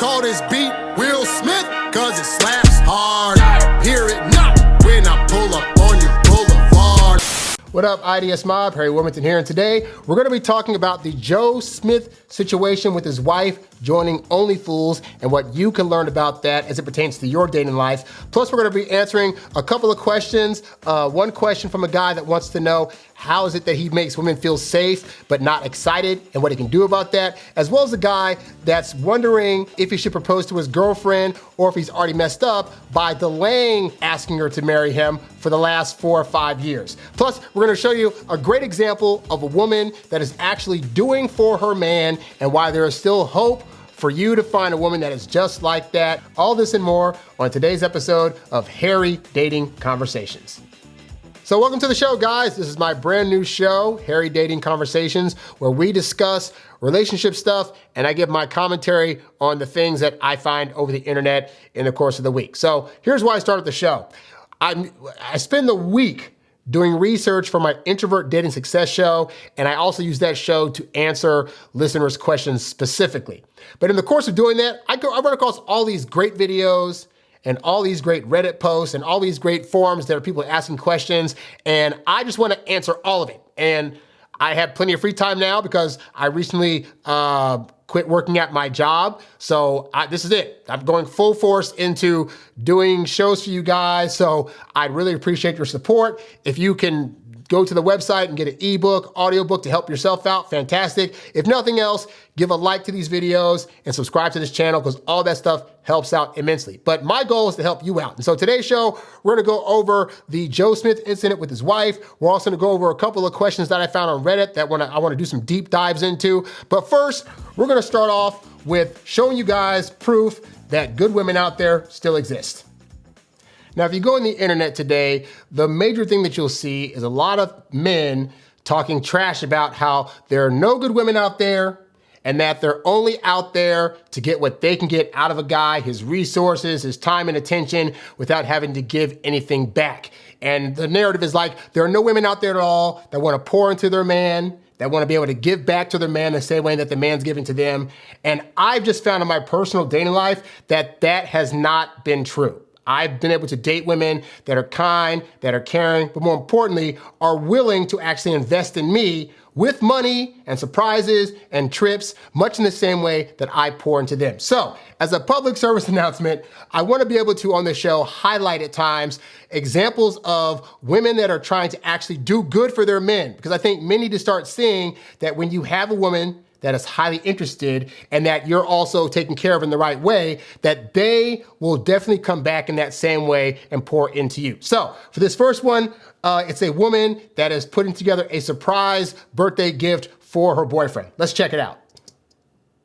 Call this beat Will Smith, cause it slaps hard. Hear it not when I pull up on your boulevard. What up, IDS Mob? HarryWilmington here, and today we're going to be talking about the Joe Smith situation with his wife joining Only Fools and what you can learn about that as it pertains to your dating life. Plus, we're going to be answering a couple of questions. One question from a guy that wants to know how is it that he makes women feel safe but not excited and what he can do about that, as well as a guy that's wondering if he should propose to his girlfriend or if he's already messed up by delaying asking her to marry him for the last 4 or 5 years. Plus, we're going to show you a great example of a woman that is actually doing for her man and why there is still hope for you to find a woman that is just like that. All this and more on today's episode of Harry Dating Conversations. So welcome to the show, guys. This is my brand new show, Harry Dating Conversations, where we discuss relationship stuff and I give my commentary on the things that I find over the internet in the course of the week. So here's why I started the show. I spend the week doing research for my Introvert Dating Success show, and I also use that show to answer listeners' questions specifically. But in the course of doing that, I run across all these great videos and all these great Reddit posts and all these great forums that are people asking questions, and I just want to answer all of it. And I have plenty of free time now because I recently quit working at my job. So this is it. I'm going full force into doing shows for you guys. So I'd really appreciate your support. If you can go to the website and get an ebook, audiobook to help yourself out, fantastic. If nothing else, give a like to these videos and subscribe to this channel because all that stuff helps out immensely. But my goal is to help you out. And so today's show, we're gonna go over the Joe Smith incident with his wife. We're also gonna go over a couple of questions that I found on Reddit that I wanna do some deep dives into. But first, we're gonna start off with showing you guys proof that good women out there still exist. Now, if you go on the internet today, the major thing that you'll see is a lot of men talking trash about how there are no good women out there and that they're only out there to get what they can get out of a guy, his resources, his time and attention, without having to give anything back. And the narrative is like, there are no women out there at all that want to pour into their man, that want to be able to give back to their man the same way that the man's giving to them. And I've just found in my personal dating life that that has not been true. I've been able to date women that are kind, that are caring, but more importantly, are willing to actually invest in me with money and surprises and trips, much in the same way that I pour into them. So, as a public service announcement, I want to be able to, on the show, highlight at times examples of women that are trying to actually do good for their men. Because I think men need to start seeing that when you have a woman that is highly interested and that you're also taking care of in the right way, that they will definitely come back in that same way and pour into you. So for this first one, it's a woman that is putting together a surprise birthday gift for her boyfriend. Let's check it out.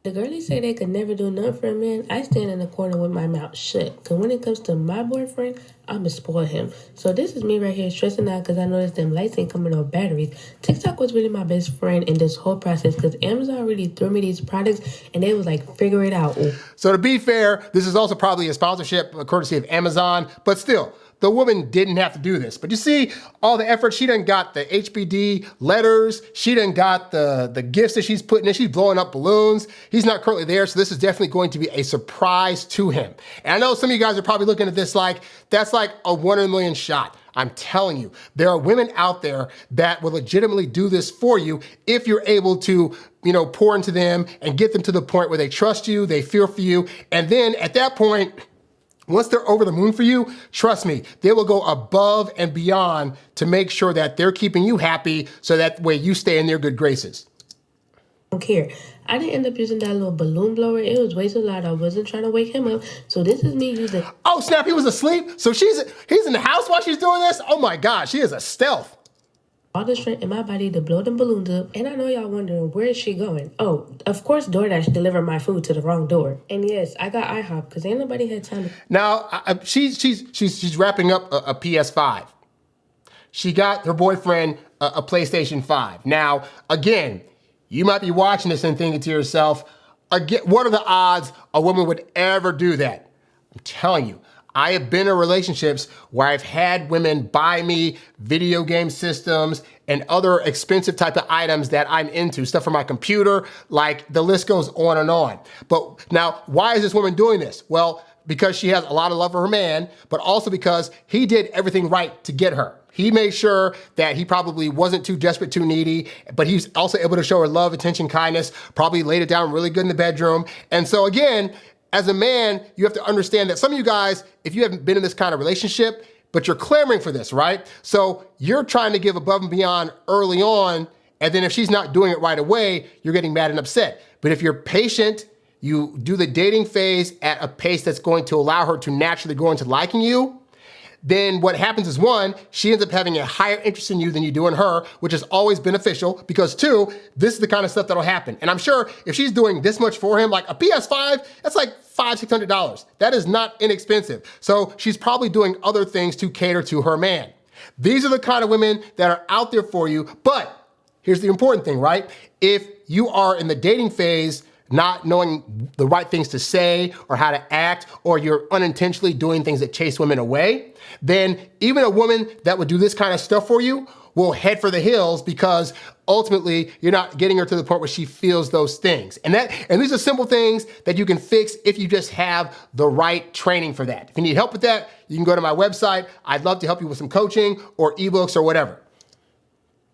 The girlies say they could never do nothing for a man. I stand in the corner with my mouth shut. Because when it comes to my boyfriend, I'ma spoil him. So this is me right here stressing out because I noticed them lights ain't coming on batteries. TikTok was really my best friend in this whole process because Amazon really threw me these products and they was like, figure it out. So to be fair, this is also probably a sponsorship, courtesy of Amazon, but still, the woman didn't have to do this. But you see all the effort. She done got the HBD letters. She done got the gifts that she's putting in. She's blowing up balloons. He's not currently there, so this is definitely going to be a surprise to him. And I know some of you guys are probably looking at this like, that's like a 1 in a million shot. I'm telling you, there are women out there that will legitimately do this for you if you're able to, pour into them and get them to the point where they trust you, they fear for you. And then at that point, once they're over the moon for you, trust me, they will go above and beyond to make sure that they're keeping you happy so that way you stay in their good graces. I don't care. I didn't end up using that little balloon blower. It was way too loud. I wasn't trying to wake him up. So this is me using... Oh, snap, he was asleep? So he's in the house while she's doing this? Oh my God, she is a stealth. All the strength in my body to blow them balloons up. And I know y'all wondering, where is she going? Oh, of course DoorDash delivered my food to the wrong door. And yes, I got IHOP because ain't nobody had time to... Now, she's wrapping up a PS5. She got her boyfriend a PlayStation 5. Now, again, you might be watching this and thinking to yourself, again, what are the odds a woman would ever do that? I'm telling you, I have been in relationships where I've had women buy me video game systems and other expensive type of items that I'm into, stuff for my computer, like the list goes on and on. But now, why is this woman doing this? Well, because she has a lot of love for her man, but also because he did everything right to get her. He made sure that he probably wasn't too desperate, too needy, but he's also able to show her love, attention, kindness, probably laid it down really good in the bedroom. And so again, as a man, you have to understand that some of you guys, if you haven't been in this kind of relationship, but you're clamoring for this, right? So you're trying to give above and beyond early on, and then if she's not doing it right away, you're getting mad and upset. But if you're patient, you do the dating phase at a pace that's going to allow her to naturally grow into liking you, then what happens is, one, she ends up having a higher interest in you than you do in her, which is always beneficial, because two, this is the kind of stuff that'll happen. And I'm sure if she's doing this much for him, like a PS5, that's like $500, $600. That is not inexpensive. So she's probably doing other things to cater to her man. These are the kind of women that are out there for you. But here's the important thing, right? If you are in the dating phase, not knowing the right things to say or how to act, or you're unintentionally doing things that chase women away, then even a woman that would do this kind of stuff for you will head for the hills, because ultimately you're not getting her to the point where she feels those things. And these are simple things that you can fix if you just have the right training for that. If you need help with that, you can go to my website. I'd love to help you with some coaching or eBooks or whatever.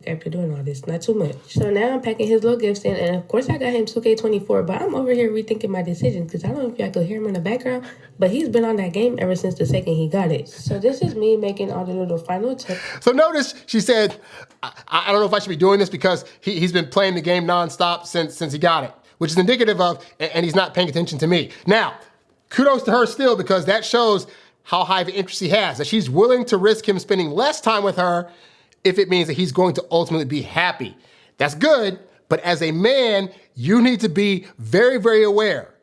After doing all this, not too much. So now I'm packing his little gifts in, and of course I got him 2K24, but I'm over here rethinking my decision, because I don't know if y'all could hear him in the background, but he's been on that game ever since the second he got it. So this is me making all the little final touches. So notice she said, I don't know if I should be doing this, because he's been playing the game nonstop since he got it, which is indicative of, and he's not paying attention to me. Now, kudos to her still, because that shows how high of an interest he has, that she's willing to risk him spending less time with her if it means that he's going to ultimately be happy. That's good, but as a man, you need to be very, very aware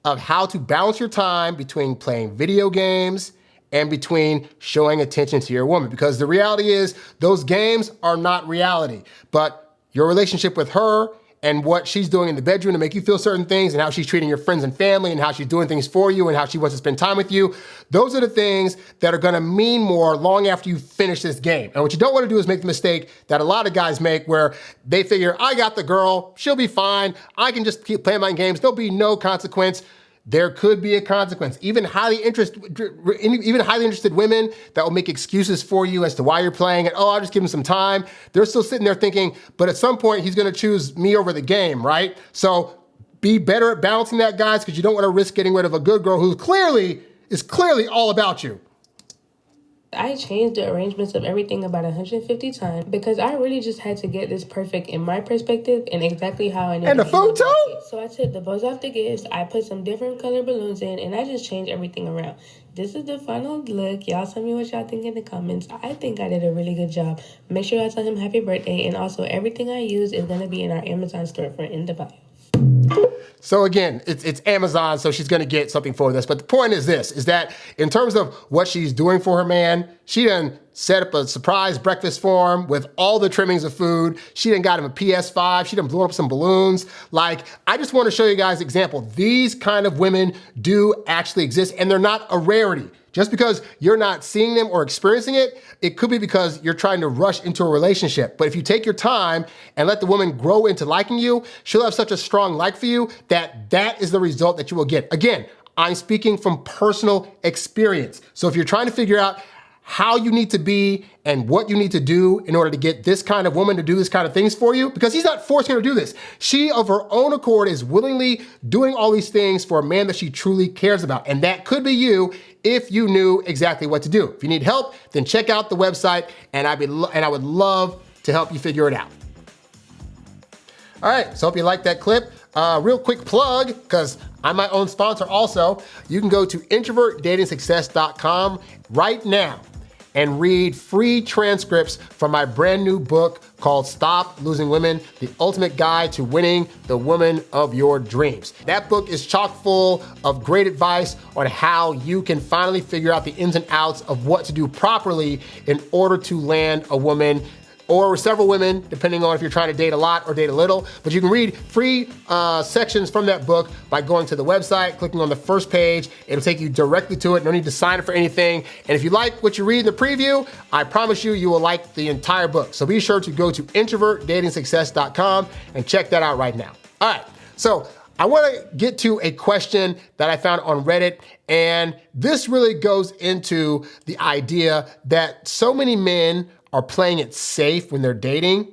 of how to balance your time between playing video games and between showing attention to your woman. Because the reality is, those games are not reality, but your relationship with her and what she's doing in the bedroom to make you feel certain things, and how she's treating your friends and family, and how she's doing things for you, and how she wants to spend time with you, those are the things that are gonna mean more long after you finish this game. And what you don't wanna do is make the mistake that a lot of guys make, where they figure, I got the girl, she'll be fine, I can just keep playing my games, there'll be no consequence. There could be a consequence. Even highly interested women that will make excuses for you as to why you're playing it. Oh, I'll just give him some time. They're still sitting there thinking, but at some point he's gonna choose me over the game, right? So be better at balancing that, guys, because you don't wanna risk getting rid of a good girl who is clearly all about you. I changed the arrangements of everything about 150 times, because I really just had to get this perfect in my perspective and exactly how I know. And the food too? So I took the bows off the gifts, I put some different color balloons in, and I just changed everything around. This is the final look. Y'all tell me what y'all think in the comments. I think I did a really good job. Make sure y'all tell him happy birthday, and also everything I use is going to be in our Amazon storefront in the bio. So again, it's Amazon, so she's gonna get something for this. But the point is this, is that in terms of what she's doing for her man, she done set up a surprise breakfast for him with all the trimmings of food. She done got him a PS5. She done blew up some balloons. Like, I just wanna show you guys an example. These kind of women do actually exist, and they're not a rarity. Just because you're not seeing them or experiencing it, it could be because you're trying to rush into a relationship. But if you take your time and let the woman grow into liking you, she'll have such a strong like for you that is the result that you will get. Again, I'm speaking from personal experience. So if you're trying to figure out how you need to be and what you need to do in order to get this kind of woman to do this kind of things for you, because he's not forcing her to do this. She, of her own accord, is willingly doing all these things for a man that she truly cares about. And that could be you if you knew exactly what to do. If you need help, then check out the website, and I would love to help you figure it out. All right, so hope you liked that clip. Real quick plug, because I'm my own sponsor also. You can go to introvertdatingsuccess.com right now and read free transcripts from my brand new book called Stop Losing Women, the ultimate guide to winning the woman of your dreams. That book is chock full of great advice on how you can finally figure out the ins and outs of what to do properly in order to land a woman or several women, depending on if you're trying to date a lot or date a little. But you can read free sections from that book by going to the website, clicking on the first page. It'll take you directly to it. No need to sign up for anything. And if you like what you read in the preview, I promise you will like the entire book. So be sure to go to introvertdatingsuccess.com and check that out right now. All right, so I want to get to a question that I found on Reddit, and this really goes into the idea that so many men are playing it safe when they're dating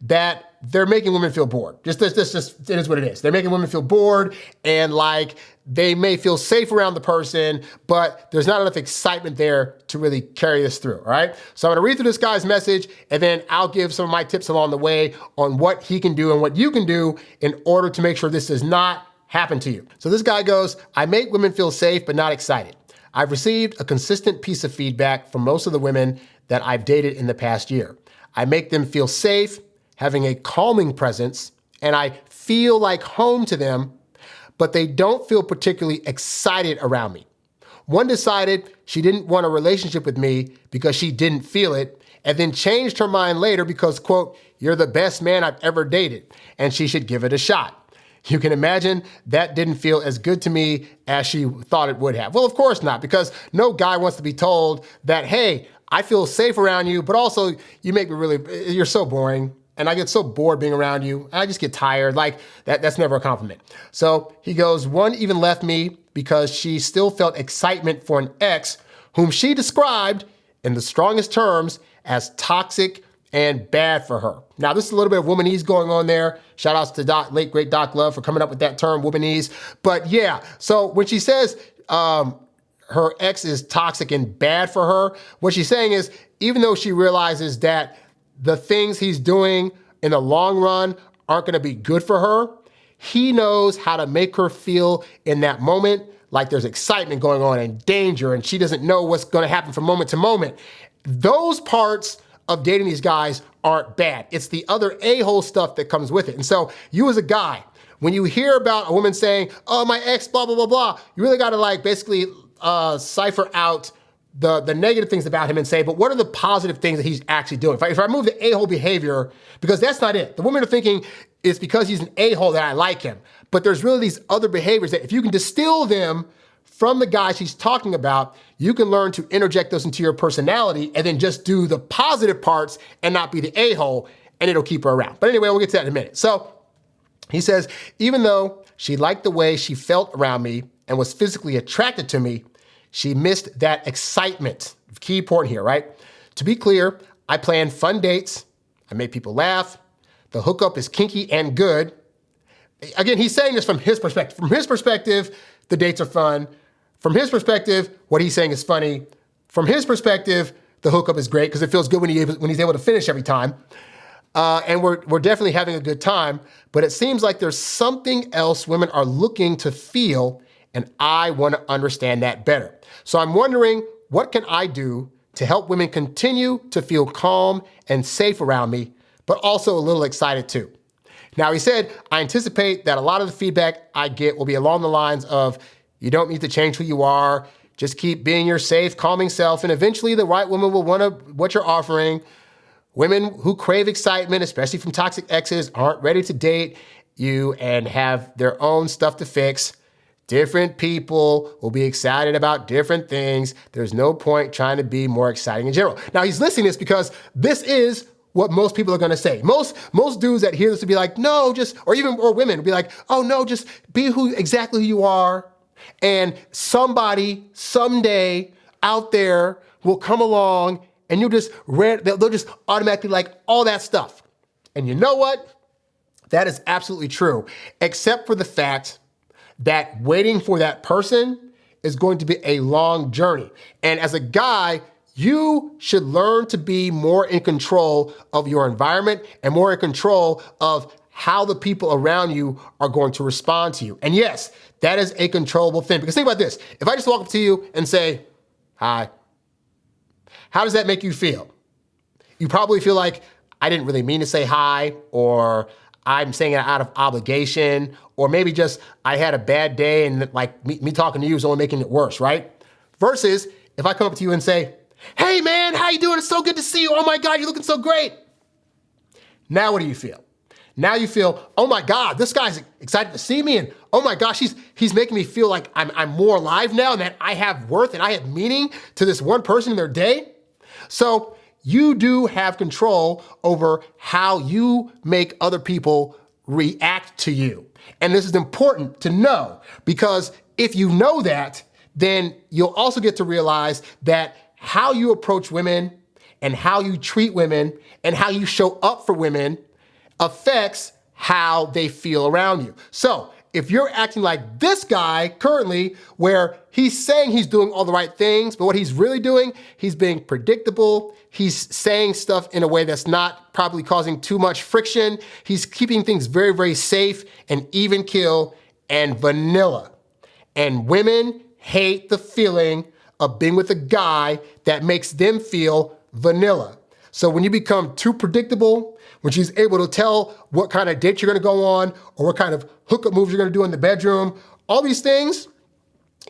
that they're making women feel bored. Just it is what it is. They're making women feel bored, and like they may feel safe around the person, but there's not enough excitement there to really carry this through, all right? So I'm gonna read through this guy's message, and then I'll give some of my tips along the way on what he can do and what you can do in order to make sure this does not happen to you. So this guy goes, I make women feel safe but not excited. I've received a consistent piece of feedback from most of the women that I've dated in the past year. I make them feel safe, having a calming presence, and I feel like home to them, but they don't feel particularly excited around me. One decided she didn't want a relationship with me because she didn't feel it, and then changed her mind later because, quote, you're the best man I've ever dated, and she should give it a shot. You can imagine that didn't feel as good to me as she thought it would have. Well, of course not, because no guy wants to be told that, hey, I feel safe around you, but also you make me you're so boring, and I get so bored being around you, and I just get tired. Like, that's never a compliment. So he goes, one even left me because she still felt excitement for an ex whom she described in the strongest terms as toxic and bad for her. Now, this is a little bit of womanese going on there. Shout outs to late great Doc Love for coming up with that term, womanese. But yeah, so when she says her ex is toxic and bad for her, what she's saying is, even though she realizes that the things he's doing in the long run aren't gonna be good for her, he knows how to make her feel in that moment like there's excitement going on and danger, and she doesn't know what's gonna happen from moment to moment. Those parts of dating these guys aren't bad. It's the other a-hole stuff that comes with it. And so you as a guy, when you hear about a woman saying, oh, my ex, blah, blah, blah, blah, you really gotta like basically cipher out the negative things about him and say, but what are the positive things that he's actually doing? If I remove the a-hole behavior, because that's not it. The women are thinking it's because he's an a-hole that I like him. But there's really these other behaviors that if you can distill them from the guy she's talking about, you can learn to interject those into your personality and then just do the positive parts and not be the a-hole, and it'll keep her around. But anyway, we'll get to that in a minute. So he says, even though she liked the way she felt around me and was physically attracted to me, she missed that excitement. Key point here, right? To be clear, I plan fun dates. I make people laugh. The hookup is kinky and good. Again, he's saying this from his perspective. From his perspective, the dates are fun. From his perspective, what he's saying is funny. From his perspective, the hookup is great because it feels good when he's able to finish every time. And we're definitely having a good time, but it seems like there's something else women are looking to feel, and I want to understand that better. So I'm wondering, what can I do to help women continue to feel calm and safe around me, but also a little excited too? Now, he said, I anticipate that a lot of the feedback I get will be along the lines of, you don't need to change who you are, just keep being your safe, calming self, and eventually the right woman will want what you're offering. Women who crave excitement, especially from toxic exes, aren't ready to date you and have their own stuff to fix. Different people will be excited about different things. There's no point trying to be more exciting in general. Now, he's listing this because this is what most people are gonna say. Most dudes that hear this would be like, no, or women would be like, oh no, just be exactly who you are. And somebody, someday out there will come along and they'll just automatically like all that stuff. And you know what? That is absolutely true, except for the fact that waiting for that person is going to be a long journey. And as a guy, you should learn to be more in control of your environment and more in control of how the people around you are going to respond to you. And yes, that is a controllable thing. Because think about this. If I just walk up to you and say, hi, how does that make you feel? You probably feel like I didn't really mean to say hi, or I'm saying it out of obligation, or maybe just I had a bad day and like me talking to you is only making it worse, right? Versus if I come up to you and say, hey man, how you doing? It's so good to see you. Oh my God, you're looking so great. Now what do you feel? Now you feel, oh my God, this guy's excited to see me, and oh my gosh, he's making me feel like I'm more alive now and that I have worth and I have meaning to this one person in their day. So you do have control over how you make other people react to you. And this is important to know, because if you know that, then you'll also get to realize that how you approach women and how you treat women and how you show up for women affects how they feel around you. So if you're acting like this guy currently, where he's saying he's doing all the right things, but what he's really doing, he's being predictable. He's saying stuff in a way that's not probably causing too much friction. He's keeping things very, very safe and even keel and vanilla. And women hate the feeling of being with a guy that makes them feel vanilla. So when you become too predictable, when she's able to tell what kind of date you're gonna go on or what kind of hookup moves you're gonna do in the bedroom, all these things,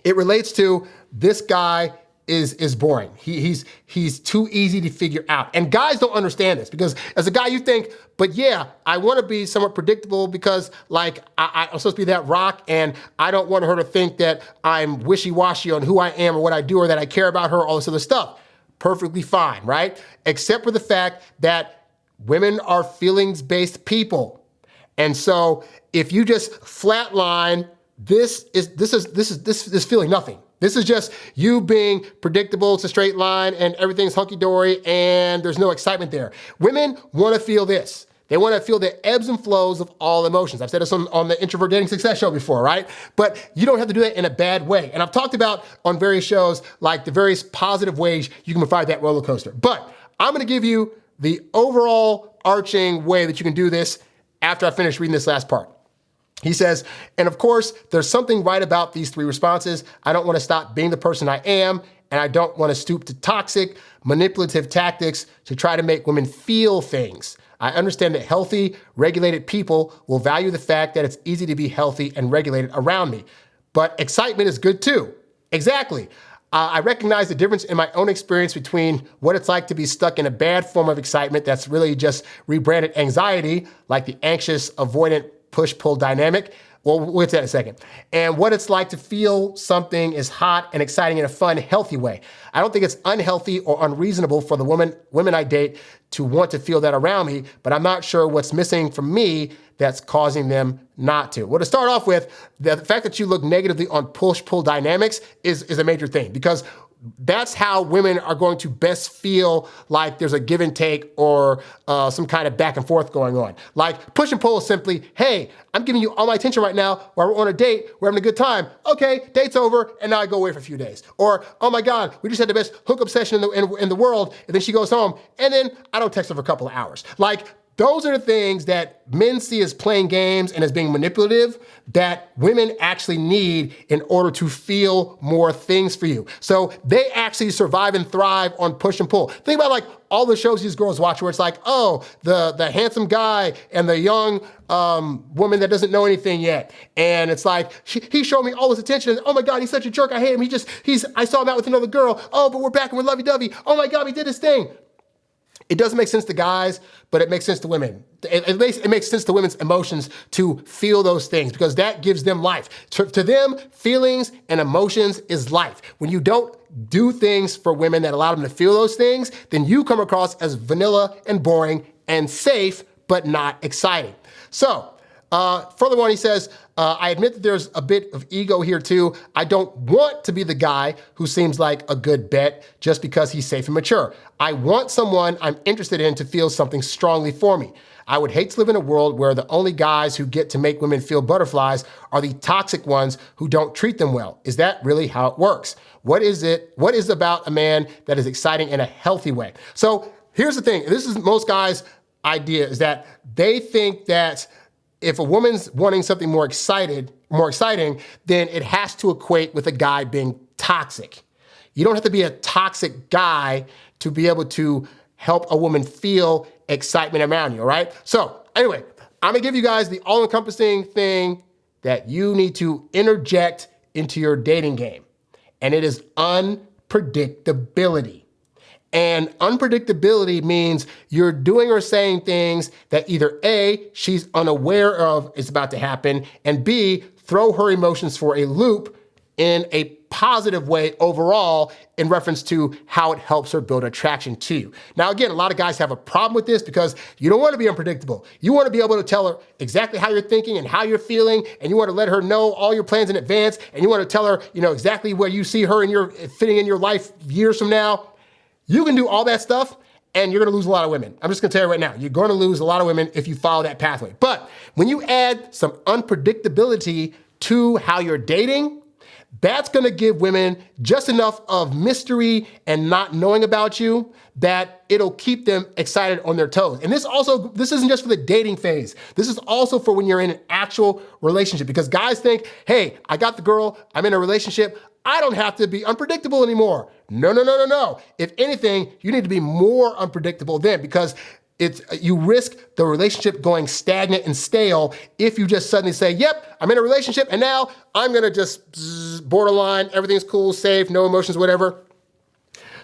it relates to this guy is boring. He's too easy to figure out. And guys don't understand this, because as a guy you think, but yeah, I wanna be somewhat predictable because like I'm supposed to be that rock, and I don't want her to think that I'm wishy-washy on who I am or what I do or that I care about her, all this other stuff. Perfectly fine, right? Except for the fact that women are feelings-based people. And so if you just flatline, this is feeling nothing. This is just you being predictable. It's a straight line and everything's hunky-dory and there's no excitement there. Women want to feel this. They want to feel the ebbs and flows of all emotions. I've said this on the Introvert Dating Success Show before, right? But you don't have to do that in a bad way. And I've talked about on various shows, like the various positive ways you can provide that roller coaster. But I'm going to give you the overall arching way that you can do this after I finish reading this last part. He says, and of course, there's something right about these three responses. I don't want to stop being the person I am, and I don't want to stoop to toxic, manipulative tactics to try to make women feel things. I understand that healthy, regulated people will value the fact that it's easy to be healthy and regulated around me. But excitement is good too. Exactly. I recognize the difference in my own experience between what it's like to be stuck in a bad form of excitement that's really just rebranded anxiety, like the anxious, avoidant, push-pull dynamic. Well, we'll get to that in a second. And what it's like to feel something is hot and exciting in a fun, healthy way. I don't think it's unhealthy or unreasonable for the women I date to want to feel that around me, but I'm not sure what's missing from me that's causing them not to. Well, to start off with, the fact that you look negatively on push-pull dynamics is a major thing, because that's how women are going to best feel like there's a give and take or some kind of back and forth going on. Like push and pull is simply, hey, I'm giving you all my attention right now while we're on a date, we're having a good time. Okay, date's over, and now I go away for a few days. Or, oh my God, we just had the best hookup session in the world, and then she goes home, and then I don't text her for a couple of hours. Like, those are the things that men see as playing games and as being manipulative that women actually need in order to feel more things for you. So they actually survive and thrive on push and pull. Think about like all the shows these girls watch where it's like, oh, the handsome guy and the young woman that doesn't know anything yet. And it's like, he showed me all his attention. And, oh my God, he's such a jerk. I hate him. I saw him out with another girl. Oh, but we're back and we're lovey-dovey. Oh my God, he did his thing. It doesn't make sense to guys, but it makes sense to women. It makes sense to women's emotions to feel those things, because that gives them life. To them, feelings and emotions is life. When you don't do things for women that allow them to feel those things, then you come across as vanilla and boring and safe, but not exciting. So, furthermore, he says, I admit that there's a bit of ego here too. I don't want to be the guy who seems like a good bet just because he's safe and mature. I want someone I'm interested in to feel something strongly for me. I would hate to live in a world where the only guys who get to make women feel butterflies are the toxic ones who don't treat them well. Is that really how it works? What is about a man that is exciting in a healthy way? So here's the thing. This is most guys' idea, is that they think that if a woman's wanting something more exciting, then it has to equate with a guy being toxic. You don't have to be a toxic guy to be able to help a woman feel excitement around you, all right? So anyway, I'm gonna give you guys the all-encompassing thing that you need to interject into your dating game, and it is unpredictability. And unpredictability means you're doing or saying things that either A, she's unaware of is about to happen, and B, throw her emotions for a loop in a positive way overall in reference to how it helps her build attraction to you. Now, again, a lot of guys have a problem with this because you don't want to be unpredictable. You want to be able to tell her exactly how you're thinking and how you're feeling, and you want to let her know all your plans in advance, and you want to tell her, exactly where you see her fitting in your life years from now. You can do all that stuff, and you're going to lose a lot of women. I'm just going to tell you right now, you're going to lose a lot of women if you follow that pathway. But when you add some unpredictability to how you're dating, that's going to give women just enough of mystery and not knowing about you that it'll keep them excited on their toes. And this isn't just for the dating phase. This is also for when you're in an actual relationship, because guys think, hey, I got the girl, I'm in a relationship, I don't have to be unpredictable anymore. No. If anything, you need to be more unpredictable then, because you risk the relationship going stagnant and stale if you just suddenly say, yep, I'm in a relationship and now I'm going to just borderline, everything's cool, safe, no emotions, whatever.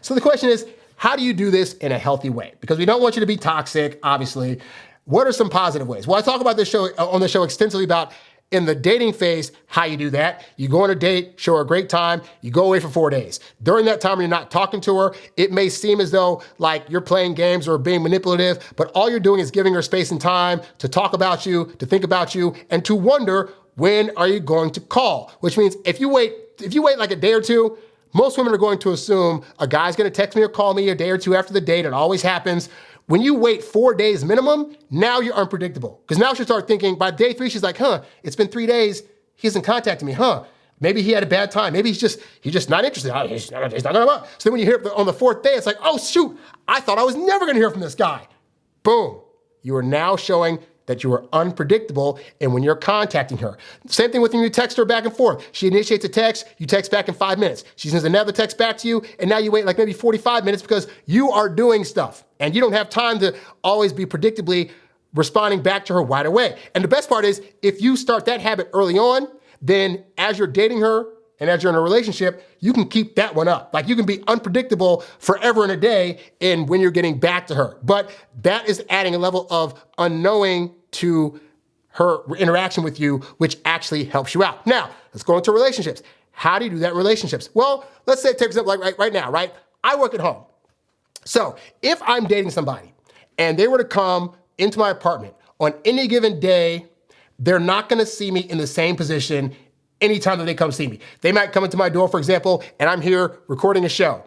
So the question is, how do you do this in a healthy way? Because we don't want you to be toxic, obviously. What are some positive ways? Well, I talk about this on the show extensively about in the dating phase, how you do that. You go on a date, show her a great time, you go away for 4 days. During that time, when you're not talking to her, it may seem as though like you're playing games or being manipulative, but all you're doing is giving her space and time to talk about you, to think about you, and to wonder, when are you going to call? Which means if you wait like a day or two, most women are going to assume a guy's going to text me or call me a day or two after the date. It always happens. When you wait 4 days minimum, now you're unpredictable. Because now she'll start thinking, by day 3, she's like, it's been 3 days, he hasn't contacted me, Maybe he had a bad time. Maybe he's just not interested. He's not gonna. So then when you hear on the 4th day, it's like, oh shoot, I thought I was never gonna hear from this guy. Boom. You are now showing that you are unpredictable and when you're contacting her. Same thing with when you text her back and forth. She initiates a text, you text back in 5 minutes. She sends another text back to you, and now you wait like maybe 45 minutes because you are doing stuff. And you don't have time to always be predictably responding back to her right away. And the best part is, if you start that habit early on, then as you're dating her and as you're in a relationship, you can keep that one up. Like you can be unpredictable forever and a day in when you're getting back to her. But that is adding a level of unknowing to her interaction with you, which actually helps you out. Now, let's go into relationships. How do you do that in relationships? Well, let's say, take example, like right now, right? I work at home. So if I'm dating somebody and they were to come into my apartment on any given day, they're not gonna see me in the same position anytime that they come see me. They might come into my door, for example, and I'm here recording a show.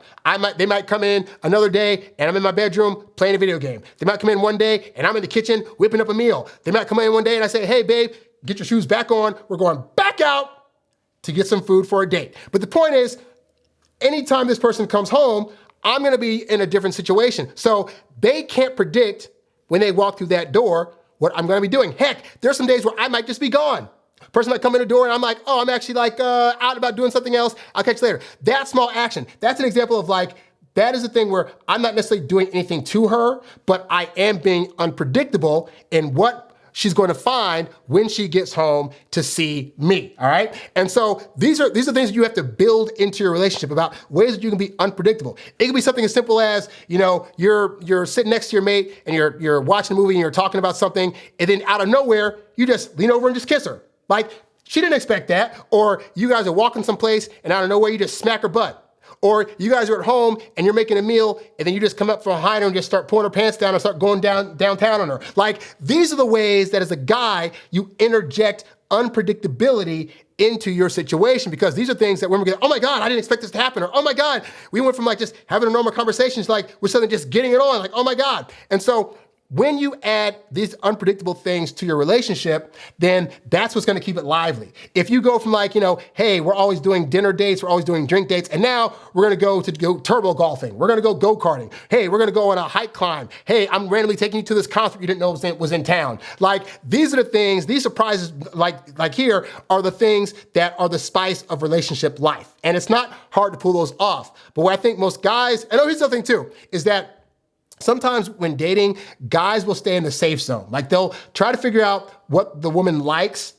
They might come in another day and I'm in my bedroom playing a video game. They might come in one day and I'm in the kitchen whipping up a meal. They might come in one day and I say, hey babe, get your shoes back on. We're going back out to get some food for a date. But the point is, anytime this person comes home, I'm gonna be in a different situation. So they can't predict when they walk through that door what I'm gonna be doing. Heck, there's some days where I might just be gone. Person might come in the door and I'm like, oh, I'm actually like out about doing something else. I'll catch you later. That small action, that's an example of like, that is a thing where I'm not necessarily doing anything to her, but I am being unpredictable in what she's going to find when she gets home to see me, all right? And so these are things that you have to build into your relationship about ways that you can be unpredictable. It can be something as simple as, you're sitting next to your mate and you're watching a movie and you're talking about something, and then out of nowhere, you just lean over and just kiss her. Like, she didn't expect that. Or you guys are walking someplace and out of nowhere, you just smack her butt. Or you guys are at home and you're making a meal and then you just come up from behind her and just start pulling her pants down and start going downtown on her. Like, these are the ways that as a guy, you interject unpredictability into your situation, because these are things that women get, oh my God, I didn't expect this to happen. Or, oh my God, we went from like just having a normal conversation to like we're suddenly just getting it on. Like, oh my God. And so when you add these unpredictable things to your relationship, then that's what's gonna keep it lively. If you go from like, hey, we're always doing dinner dates, we're always doing drink dates, and now we're gonna go turbo golfing, we're gonna go go-karting, hey, we're gonna go on a hike climb, hey, I'm randomly taking you to this concert you didn't know was in town. Like, these are the things, these surprises like here are the things that are the spice of relationship life. And it's not hard to pull those off. But what I think most guys, and here's something too, is that sometimes when dating, guys will stay in the safe zone. Like, they'll try to figure out what the woman likes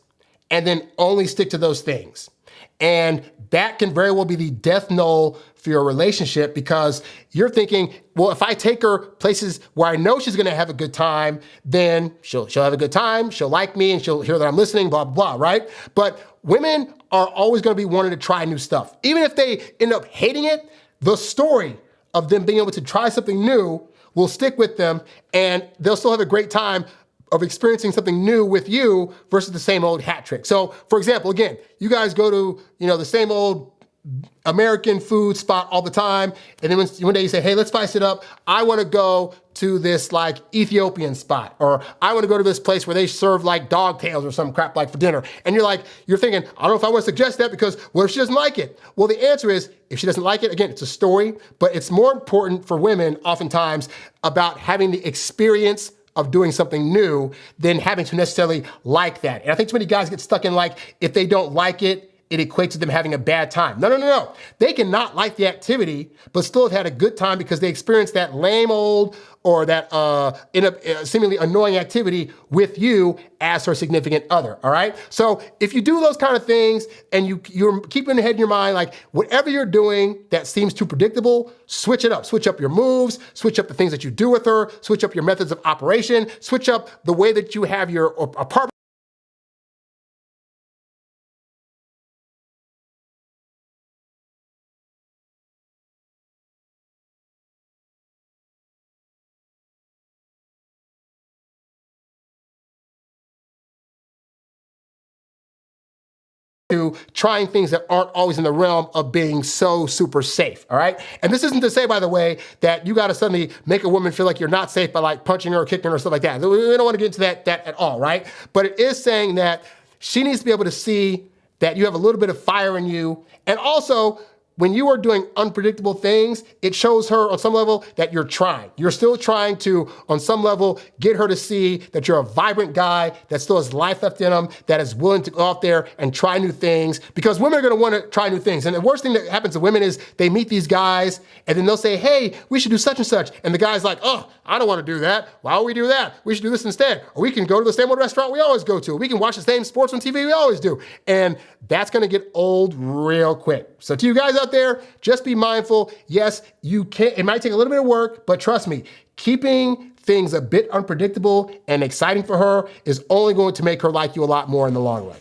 and then only stick to those things. And that can very well be the death knell for your relationship because you're thinking, well, if I take her places where I know she's going to have a good time, then she'll have a good time, she'll like me, and she'll hear that I'm listening, blah, blah, right? But women are always going to be wanting to try new stuff. Even if they end up hating it, the story of them being able to try something new will stick with them, and they'll still have a great time of experiencing something new with you versus the same old hat trick. So, for example, again, you guys go to, the same old American food spot all the time, and then one day you say, hey, let's spice it up. I want to go to this like Ethiopian spot, or I want to go to this place where they serve like dog tails or some crap like for dinner. And you're thinking, I don't know if I want to suggest that because what if she doesn't like it? Well, the answer is, if she doesn't like it, again, it's a story, but it's more important for women oftentimes about having the experience of doing something new than having to necessarily like that. And I think too many guys get stuck in like, if they don't like it, it equates to them having a bad time. No. They can not like the activity, but still have had a good time because they experienced that lame old or that seemingly annoying activity with you as her significant other, all right? So if you do those kind of things and you're keeping ahead in your mind, like whatever you're doing that seems too predictable, switch it up. Switch up your moves, switch up the things that you do with her, switch up your methods of operation, switch up the way that you have your apartment to trying things that aren't always in the realm of being so super safe, all right? And this isn't to say, by the way, that you got to suddenly make a woman feel like you're not safe by like punching her or kicking her or stuff like that. We don't want to get into that at all, right? But it is saying that she needs to be able to see that you have a little bit of fire in you. And also, when you are doing unpredictable things, it shows her on some level that you're trying. You're still trying to, on some level, get her to see that you're a vibrant guy that still has life left in him, that is willing to go out there and try new things, because women are going to want to try new things. And the worst thing that happens to women is they meet these guys and then they'll say, hey, we should do such and such. And the guy's like, oh, I don't want to do that. Why would we do that? We should do this instead. Or we can go to the same old restaurant we always go to. We can watch the same sports on TV we always do. And that's going to get old real quick. So to you guys out there, just be mindful. Yes, you can. It might take a little bit of work, but trust me, keeping things a bit unpredictable and exciting for her is only going to make her like you a lot more in the long run.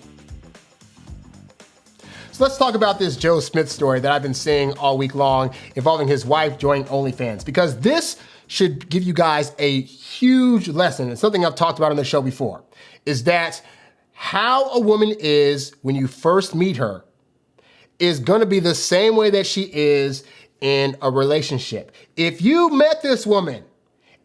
So let's talk about this Joe Smith story that I've been seeing all week long involving his wife joining OnlyFans, because this should give you guys a huge lesson, and something I've talked about on the show before, is that how a woman is when you first meet her is going to be the same way that she is in a relationship. If you met this woman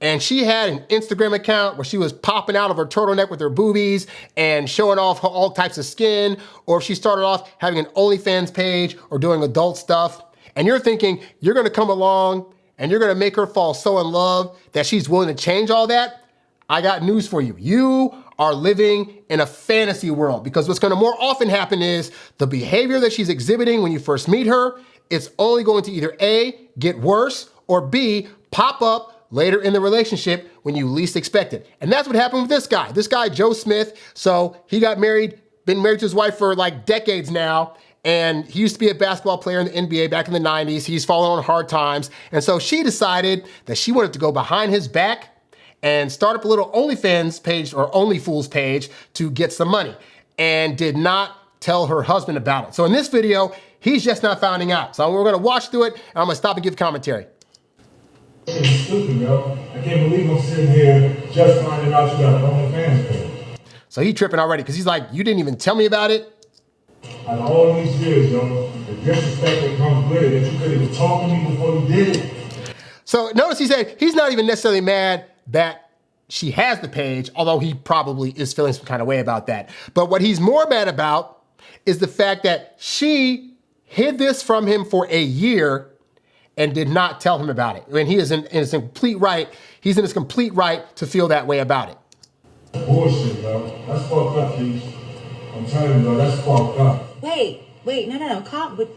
and she had an Instagram account where she was popping out of her turtleneck with her boobies and showing off all types of skin, or if she started off having an OnlyFans page or doing adult stuff, and you're thinking you're going to come along and you're going to make her fall so in love that she's willing to change all that, I got news for you. You are living in a fantasy world, because what's going to more often happen is the behavior that she's exhibiting when you first meet her, it's only going to either A, get worse, or B, pop up later in the relationship when you least expect it. And that's what happened with this guy, Joe Smith. So he got married, been married to his wife for like decades now. And he used to be a basketball player in the NBA back in the 90s. He's fallen on hard times. And so she decided that she wanted to go behind his back and start up a little OnlyFans page or OnlyFools page to get some money, and did not tell her husband about it. So in this video, he's just not finding out. So we're gonna watch through it, and I'm gonna stop and give commentary. It's stupid, yo. I can't believe I'm sitting here just finding out you got an OnlyFans page. So he tripping already, because he's like, you didn't even tell me about it? Out of all these years, yo, the disrespect that comes with it, that you could even talk to me before you did it. So notice he said he's not even necessarily mad that she has the page, although he probably is feeling some kind of way about that. But what he's more mad about is the fact that she hid this from him for a year and did not tell him about it. I mean, he is in his complete right. He's in his complete right to feel that way about it. Bullshit, bro. That's fucked up, Keith. I'm telling you, bro, that's fucked up. Wait, no.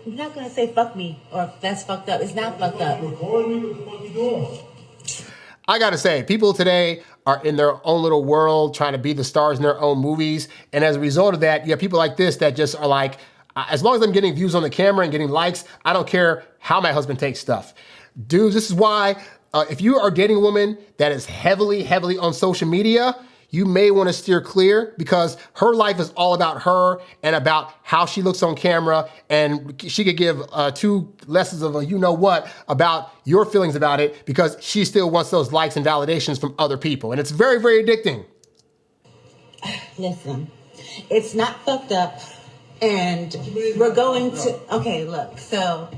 You're not gonna say fuck me or that's fucked up. It's not fucked up. Recording me? What the fuck you doing? I gotta say, people today are in their own little world trying to be the stars in their own movies. And as a result of that, you have people like this that just are like, As long as I'm getting views on the camera and getting likes, I don't care how my husband takes stuff. Dudes, this is why if you are dating a woman that is heavily on social media, you may want to steer clear because her life is all about her and about how she looks on camera, and she could give 2 lessons of a you-know-what about your feelings about it because she still wants those likes and validations from other people. And it's very, very addicting. Listen, it's not fucked up, and we're going to... Okay, look, so...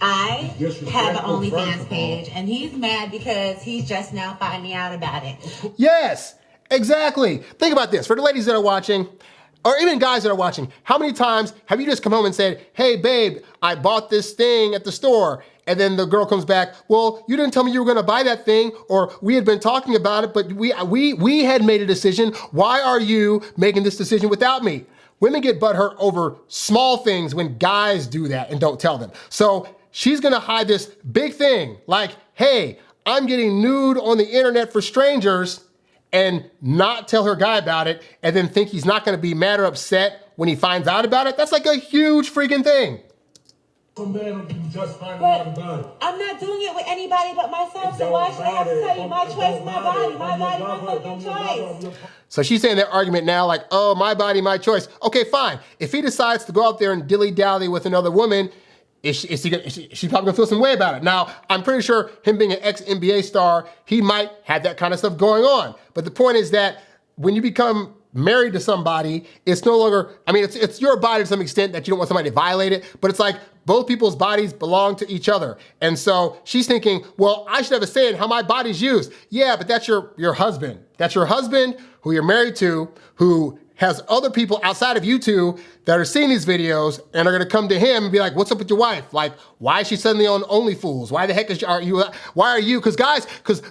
I have an OnlyFans page, and he's mad because he's just now finding out about it. Yes, exactly. Think about this. For the ladies that are watching, or even guys that are watching, how many times have you just come home and said, hey, babe, I bought this thing at the store, and then the girl comes back, well, you didn't tell me you were going to buy that thing, or we had been talking about it, but we had made a decision. Why are you making this decision without me? Women get butthurt over small things when guys do that and don't tell them. So she's gonna hide this big thing like, hey, I'm getting nude on the internet for strangers, and not tell her guy about it and then think he's not gonna be mad or upset when he finds out about it. That's like a huge freaking thing. Some man just find But out about it. I'm not doing it with anybody but myself, so why should I have to tell you my choice, my body, my fucking choice? So she's saying that argument now like, oh, my body, my choice. Okay, fine. If he decides to go out there and dilly-dally with another woman, she's probably gonna feel some way about it. Now, I'm pretty sure him being an ex-NBA star, he might have that kind of stuff going on. But the point is that when you become married to somebody, it's no longer, I mean, it's your body to some extent that you don't want somebody to violate it, but it's like both people's bodies belong to each other. And so she's thinking, well, I should have a say in how my body's used. Yeah, but that's your husband. That's your husband who you're married to, who has other people outside of you two that are seeing these videos and are gonna come to him and be like, what's up with your wife? Like, why is she suddenly on OnlyFools? Why the heck why are you, because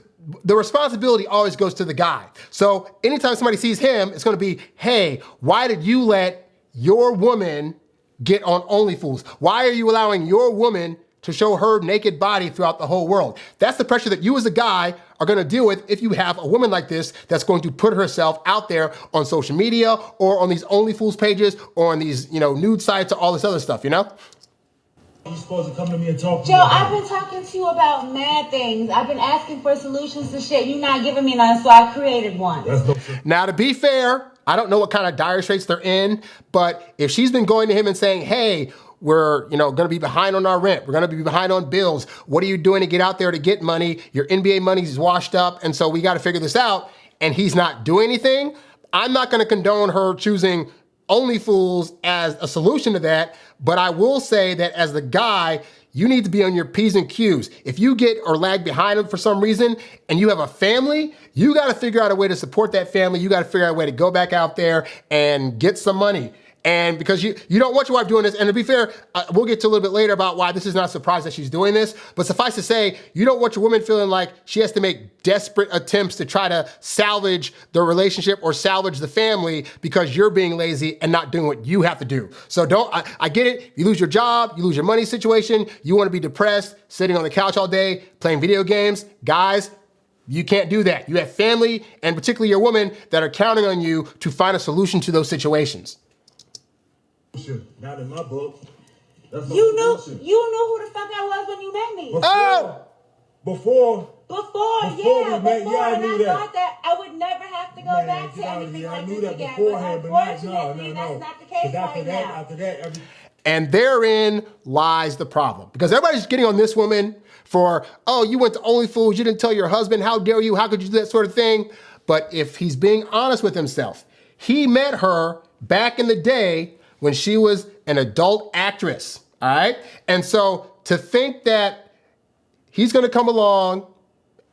the responsibility always goes to the guy. So anytime somebody sees him, it's gonna be, hey, why did you let your woman get on OnlyFools? Why are you allowing your woman to show her naked body throughout the whole world? That's the pressure that you as a guy are gonna deal with if you have a woman like this that's going to put herself out there on social media or on these OnlyFools pages or on these, nude sites or all this other stuff, You're supposed to come to me and talk to Joe, me. I've been talking to you about mad things. I've been asking for solutions to shit. You're not giving me none, so I created one. That's no shit. Now, to be fair, I don't know what kind of dire straits they're in, but if she's been going to him and saying, hey, we're gonna be behind on our rent, we're gonna be behind on bills, what are you doing to get out there to get money? Your NBA money's washed up, and so we gotta figure this out, and he's not doing anything, I'm not gonna condone her choosing OnlyFools as a solution to that, but I will say that as the guy, you need to be on your P's and Q's. If you get or lag behind him for some reason and you have a family, you gotta figure out a way to support that family. You gotta figure out a way to go back out there and get some money. And because you don't want your wife doing this, and to be fair, we'll get to a little bit later about why this is not a surprise that she's doing this, but suffice to say, you don't want your woman feeling like she has to make desperate attempts to try to salvage the relationship or salvage the family because you're being lazy and not doing what you have to do. So I get it, you lose your job, you lose your money situation, you wanna be depressed, sitting on the couch all day, playing video games. Guys, you can't do that. You have family, and particularly your woman, that are counting on you to find a solution to those situations. Not in my book. That's no You knew bullshit. who the fuck I was when you met me. Before I knew that. thought that I would never have to go Man, back to get out of anything here. I like knew this that again. beforehand, But but unfortunately, no. that's not the case right now. After that, And therein lies the problem. Because everybody's getting on this woman for, oh, you went to OnlyFools, you didn't tell your husband, how dare you, how could you do that sort of thing? But if he's being honest with himself, he met her back in the day when she was an adult actress, all right? And so to think that he's gonna come along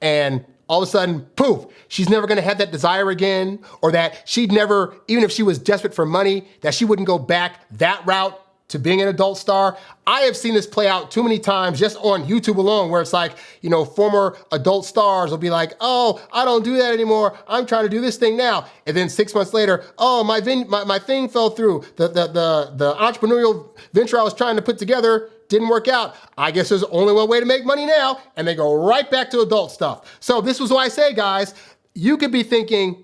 and all of a sudden, poof, she's never gonna have that desire again, or that she'd never, even if she was desperate for money, that she wouldn't go back that route to being an adult star. I have seen this play out too many times just on YouTube alone, where it's like, former adult stars will be like, oh, I don't do that anymore. I'm trying to do this thing now. And then 6 months later, oh, my thing fell through. The entrepreneurial venture I was trying to put together didn't work out. I guess there's only one way to make money now, and they go right back to adult stuff. So this was why I say, guys, you could be thinking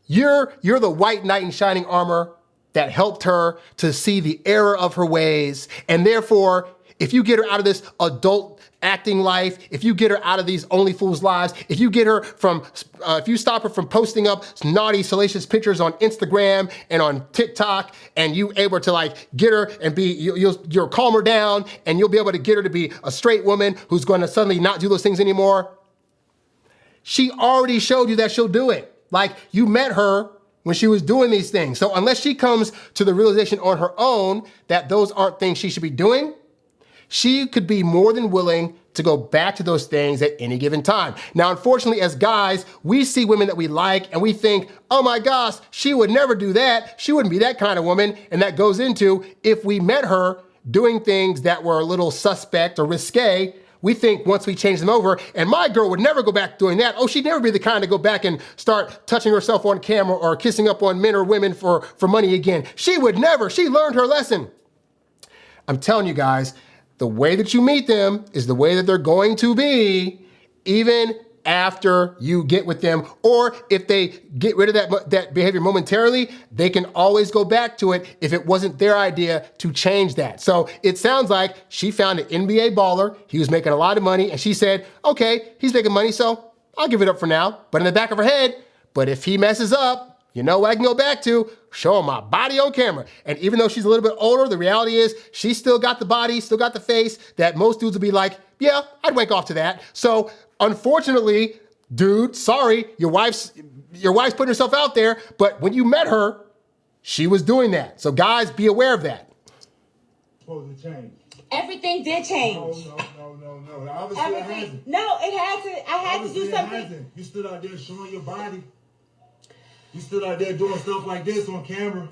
you're the white knight in shining armor that helped her to see the error of her ways. And therefore, if you get her out of this adult acting life, if you get her out of these only fools lives, if you get her from, if you stop her from posting up naughty, salacious pictures on Instagram and on TikTok, and you able to like get her and be, you'll calm her down, and you'll be able to get her to be a straight woman who's going to suddenly not do those things anymore. She already showed you that she'll do it. Like, you met her when she was doing these things. So unless she comes to the realization on her own that those aren't things she should be doing, she could be more than willing to go back to those things at any given time. Now, unfortunately, as guys, we see women that we like and we think, oh my gosh, she would never do that. She wouldn't be that kind of woman. And that goes into, if we met her doing things that were a little suspect or risque, we think once we change them over, and my girl would never go back doing that. Oh, she'd never be the kind to go back and start touching herself on camera or kissing up on men or women for money again. She would never. She learned her lesson. I'm telling you guys, the way that you meet them is the way that they're going to be, even after you get with them. Or if they get rid of that behavior momentarily, they can always go back to it if it wasn't their idea to change that. So it sounds like she found an NBA baller. He was making a lot of money, and she said, okay, he's making money, so I'll give it up for now. But in the back of her head, but if he messes up, you know what I can go back to? Show him my body on camera. And even though she's a little bit older, the reality is she's still got the body, still got the face that most dudes would be like, yeah, I'd wank off to that. So unfortunately, dude, sorry, your wife's putting herself out there, but when you met her, she was doing that. So guys, be aware of that. Supposed to change. Everything did change. No. Obviously Everything. it hasn't. No, it had to. I had Obviously to do something. It hasn't. You stood out there showing your body. You stood out there doing stuff like this on camera.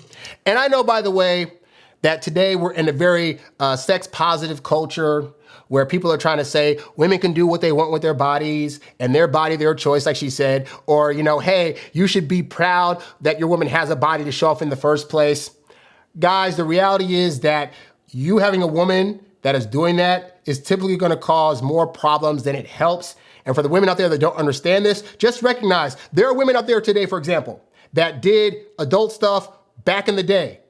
And I know, by the way, that today we're in a very sex-positive culture where people are trying to say women can do what they want with their bodies and their body, their choice, like she said. Or, you know, hey, you should be proud that your woman has a body to show off in the first place. Guys, the reality is that you having a woman that is doing that is typically going to cause more problems than it helps. And for the women out there that don't understand this, just recognize there are women out there today, for example, that did adult stuff back in the day,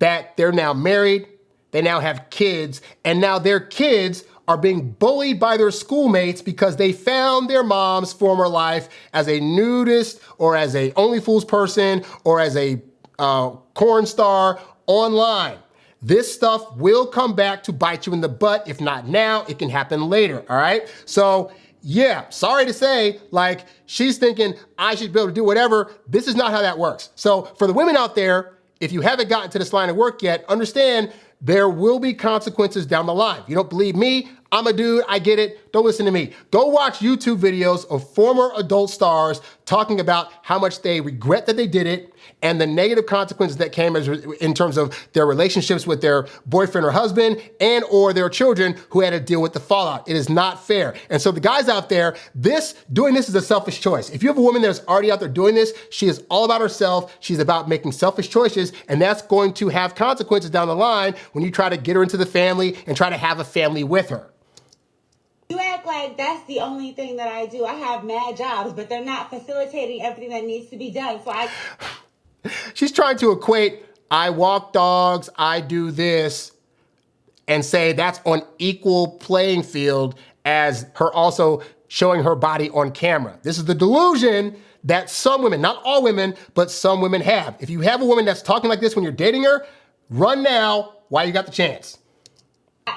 that they're now married, they now have kids, and now their kids are being bullied by their schoolmates because they found their mom's former life as a nudist or as a OnlyFools person or as a porn star online. This stuff will come back to bite you in the butt. If not now, it can happen later, all right? So yeah, sorry to say, like, she's thinking I should be able to do whatever. This is not how that works. So for the women out there, if you haven't gotten to this line of work yet, understand there will be consequences down the line. If you don't believe me, I'm a dude, I get it. Don't listen to me. Go watch YouTube videos of former adult stars talking about how much they regret that they did it and the negative consequences that came in terms of their relationships with their boyfriend or husband and or their children who had to deal with the fallout. It is not fair. And so the guys out there, doing this is a selfish choice. If you have a woman that's already out there doing this, she is all about herself. She's about making selfish choices, and that's going to have consequences down the line when you try to get her into the family and try to have a family with her. You act like that's the only thing that I do. I have mad jobs, but they're not facilitating everything that needs to be done. So She's trying to equate, I walk dogs, I do this, and say that's on equal playing field as her also showing her body on camera. This is the delusion that some women, not all women, but some women have. If you have a woman that's talking like this when you're dating her, run now while you got the chance.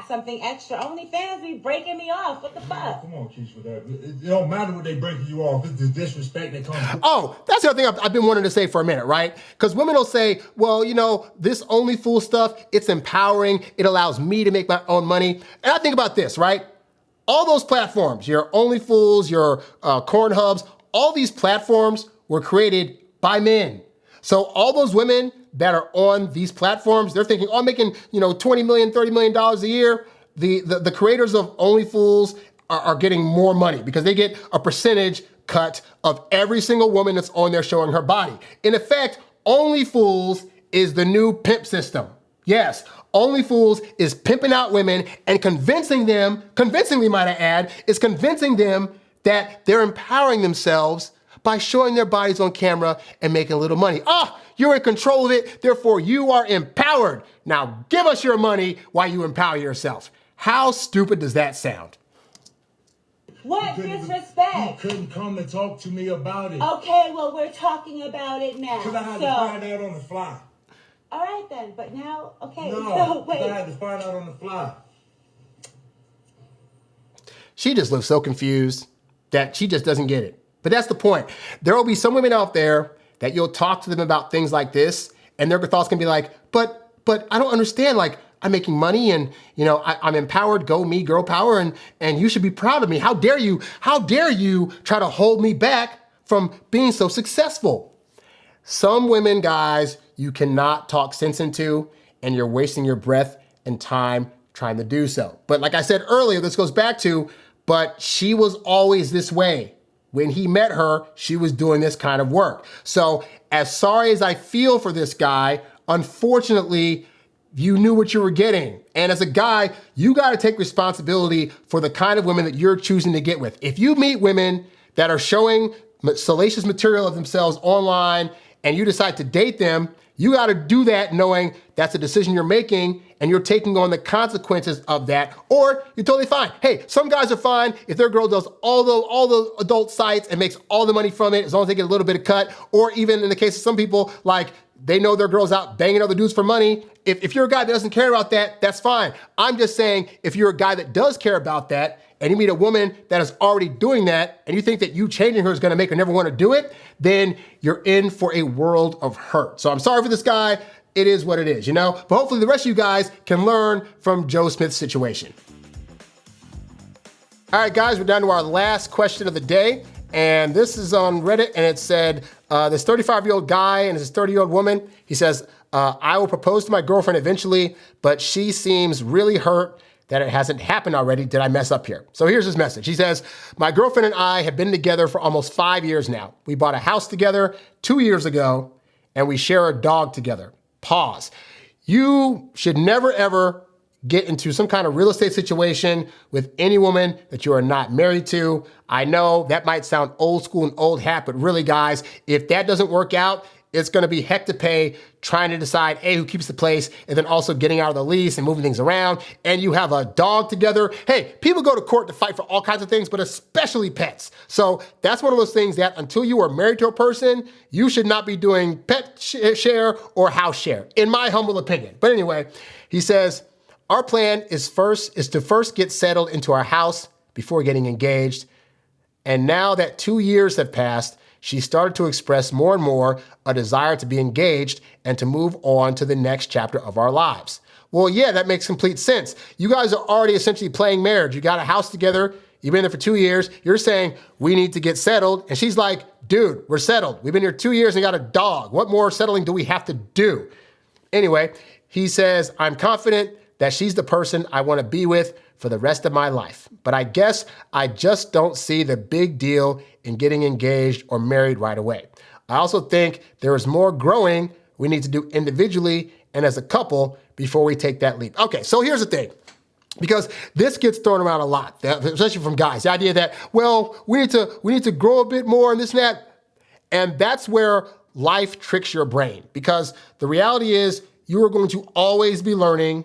Something extra. OnlyFans be breaking me off. What the fuck? Come on, Keisha, for that. It don't matter what they breaking you off. It's the disrespect that comes. Oh, that's the other thing I've been wanting to say for a minute, right? Because women will say, well, you know, this OnlyFools stuff, it's empowering. It allows me to make my own money. And I think about this, right? All those platforms, your OnlyFools, your Cornhubs, all these platforms were created by men. So all those women that are on these platforms, they're thinking, oh, I'm making, $20 million, $30 million a year. The creators of OnlyFools are getting more money because they get a percentage cut of every single woman that's on there showing her body. In effect, OnlyFools is the new pimp system. Yes, OnlyFools is pimping out women and convincingly might I add, is convincing them that they're empowering themselves by showing their bodies on camera and making a little money. You're in control of it, therefore you are empowered. Now give us your money while you empower yourself. How stupid does that sound? What disrespect? You couldn't come and talk to me about it. Okay, well, we're talking about it now. Because I had to find out on the fly. All right, then. But now, okay, No, so wait. I had to find out on the fly. She just looks so confused that she just doesn't get it. But that's the point. There will be some women out there that you'll talk to them about things like this, and their thoughts can be like, but I don't understand. Like, I'm making money and, I'm empowered, go me, girl power, and you should be proud of me. How dare you try to hold me back from being so successful? Some women, guys, you cannot talk sense into, and you're wasting your breath and time trying to do so. But like I said earlier, this goes back to, but she was always this way. When he met her, she was doing this kind of work. So as sorry as I feel for this guy, unfortunately, you knew what you were getting. And as a guy, you got to take responsibility for the kind of women that you're choosing to get with. If you meet women that are showing salacious material of themselves online and you decide to date them, you got to do that knowing that's a decision you're making and you're taking on the consequences of that, or you're totally fine. Hey, some guys are fine if their girl does all the adult sites and makes all the money from it, as long as they get a little bit of cut, or even in the case of some people, like they know their girl's out banging other dudes for money. If you're a guy that doesn't care about that, that's fine. I'm just saying, if you're a guy that does care about that, and you meet a woman that is already doing that, and you think that you changing her is gonna make her never wanna do it, then you're in for a world of hurt. So I'm sorry for this guy. It is what it is, But hopefully the rest of you guys can learn from Joe Smith's situation. All right, guys, we're down to our last question of the day. And this is on Reddit, and it said, this 35-year-old guy and this 30-year-old woman, he says, I will propose to my girlfriend eventually, but she seems really hurt that it hasn't happened already. Did I mess up here? So here's his message. He says, my girlfriend and I have been together for almost 5 years now. We bought a house together 2 years ago, and we share a dog together. Pause. You should never, ever get into some kind of real estate situation with any woman that you are not married to. I know that might sound old school and old hat, but really, guys, if that doesn't work out, it's going to be heck to pay trying to decide, A, who keeps the place, and then also getting out of the lease and moving things around. And you have a dog together. Hey, people go to court to fight for all kinds of things, but especially pets. So that's one of those things that until you are married to a person, you should not be doing pet share or house share, in my humble opinion. But anyway, he says, our plan is to first get settled into our house before getting engaged. And now that 2 years have passed, she started to express more and more a desire to be engaged and to move on to the next chapter of our lives. Well, yeah, that makes complete sense. You guys are already essentially playing marriage. You got a house together. You've been there for 2 years. You're saying, we need to get settled. And she's like, dude, we're settled. We've been here 2 years and got a dog. What more settling do we have to do? Anyway, he says, I'm confident that she's the person I want to be with for the rest of my life. But I guess I just don't see the big deal in getting engaged or married right away. I also think there is more growing we need to do individually and as a couple before we take that leap. Okay, so here's the thing. Because this gets thrown around a lot, especially from guys. The idea that, well, we need to grow a bit more and this and that. And that's where life tricks your brain. Because the reality is you are going to always be learning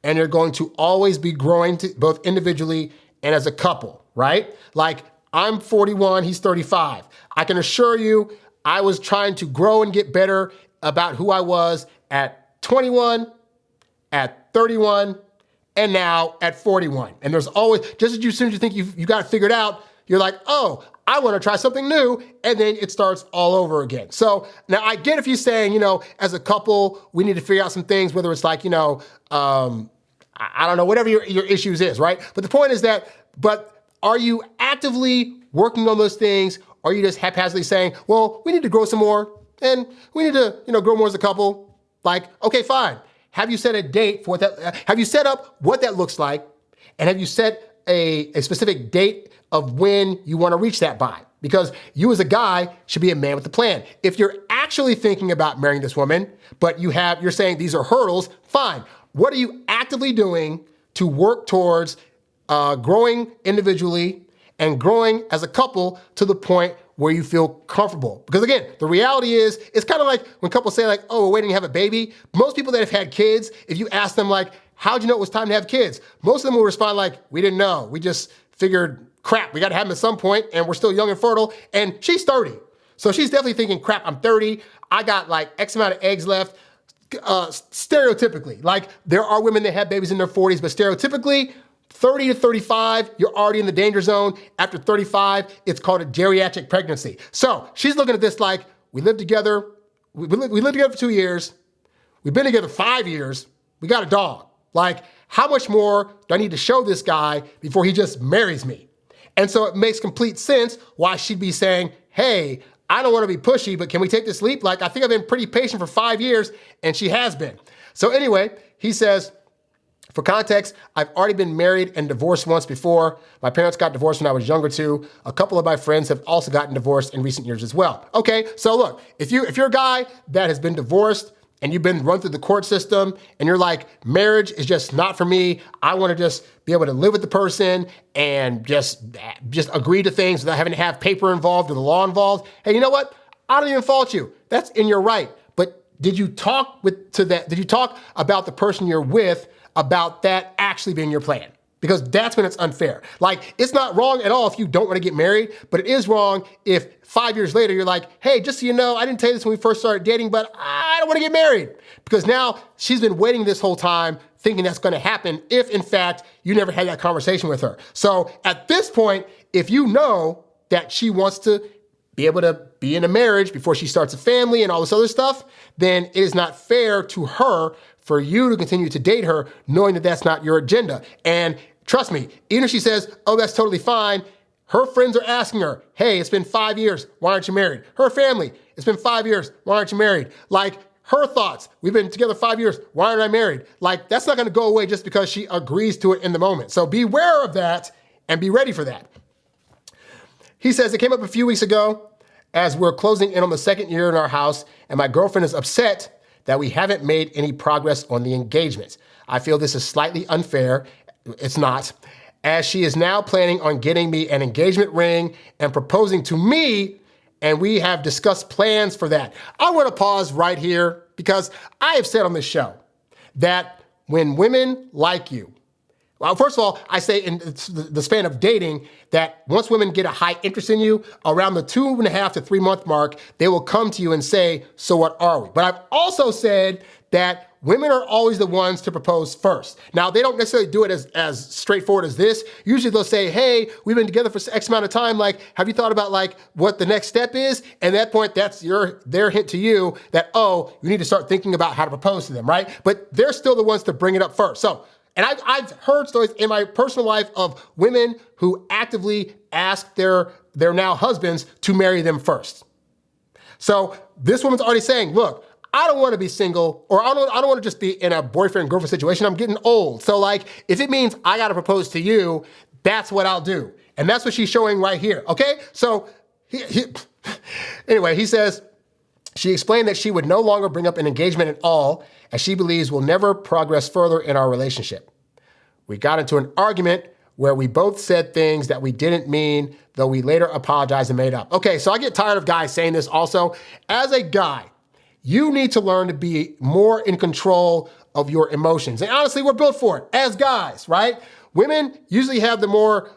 and you're going to always be growing both individually and as a couple, right? Like I'm 41, he's 35. I can assure you I was trying to grow and get better about who I was at 21, at 31, and now at 41. And there's always, just as soon as you think you got it figured out, you're like, oh, I want to try something new. And then it starts all over again. So now I get if you're saying, as a couple, we need to figure out some things, whether it's like, I don't know, whatever your issues is, right? But the point is but are you actively working on those things? Or are you just haphazardly saying, well, we need to grow some more and we need to, grow more as a couple? Like, okay, fine. Have you set a date for have you set up what that looks like? And have you set a specific date of when you want to reach that by? Because you as a guy should be a man with a plan. If you're actually thinking about marrying this woman, but you're saying these are hurdles, fine. What are you actively doing to work towards growing individually and growing as a couple to the point where you feel comfortable. Because again, the reality is, it's kind of like when couples say like, oh, we're waiting to have a baby. Most people that have had kids, if you ask them like, how'd you know it was time to have kids? Most of them will respond like, we didn't know. We just figured, crap, we got to have them at some point, and we're still young and fertile. And she's 30. So she's definitely thinking, crap, I'm 30. I got like X amount of eggs left. Stereotypically, like there are women that have babies in their 40s, but stereotypically, 30 to 35, you're already in the danger zone. After 35, it's called a geriatric pregnancy. So she's looking at this like, we lived together. We lived together for 2 years. We've been together 5 years. We got a dog. Like, how much more do I need to show this guy before he just marries me? And so it makes complete sense why she'd be saying, hey, I don't want to be pushy, but can we take this leap? Like, I think I've been pretty patient for 5 years, and she has been. So anyway, he says, for context, I've already been married and divorced once before. My parents got divorced when I was younger too. A couple of my friends have also gotten divorced in recent years as well. Okay, so look, if you're a guy that has been divorced and you've been run through the court system and you're like, marriage is just not for me. I want to just be able to live with the person and just agree to things without having to have paper involved or the law involved. Hey, you know what? I don't even fault you. That's in your right. But did you talk Did you talk about the person you're with about that actually being your plan? Because that's when it's unfair. Like, it's not wrong at all if you don't want to get married, but it is wrong if 5 years later you're like, hey, just so you know, I didn't tell you this when we first started dating, but I don't want to get married. Because now she's been waiting this whole time thinking that's going to happen if, in fact, you never had that conversation with her. So at this point, if you know that she wants to be able to be in a marriage before she starts a family and all this other stuff, then it is not fair to her for you to continue to date her knowing that that's not your agenda. And trust me, even if she says, oh, that's totally fine, her friends are asking her, hey, it's been 5 years, why aren't you married? Her family, it's been 5 years, why aren't you married? Like, her thoughts, we've been together 5 years, why aren't I married? Like, that's not gonna go away just because she agrees to it in the moment. So beware of that and be ready for that. He says, it came up a few weeks ago as we're closing in on the second year in our house, and my girlfriend is upset that we haven't made any progress on the engagement. I feel this is slightly unfair. It's not, as she is now planning on getting me an engagement ring and proposing to me, and we have discussed plans for that. I want to pause right here because I have said on this show that when women like you, well, first of all, I say in the span of dating that once women get a high interest in you, around the 2.5 to 3 month mark, they will come to you and say, so what are we? But I've also said that women are always the ones to propose first. Now, they don't necessarily do it as straightforward as this. Usually they'll say, hey, we've been together for X amount of time. Like, have you thought about like what the next step is? And at that point, that's their hint to you that, oh, you need to start thinking about how to propose to them, right? But they're still the ones to bring it up first. So, and I've heard stories in my personal life of women who actively ask their now husbands to marry them first. So this woman's already saying, look, I don't want to be single, or I don't want to just be in a boyfriend-girlfriend situation. I'm getting old. So like, if it means I got to propose to you, that's what I'll do. And that's what she's showing right here, okay? So anyway, he says, she explained that she would no longer bring up an engagement at all, as she believes we'll never progress further in our relationship. We got into an argument where we both said things that we didn't mean, though we later apologized and made up. Okay, so I get tired of guys saying this also. As a guy, you need to learn to be more in control of your emotions. And honestly, we're built for it as guys, right? Women usually have the more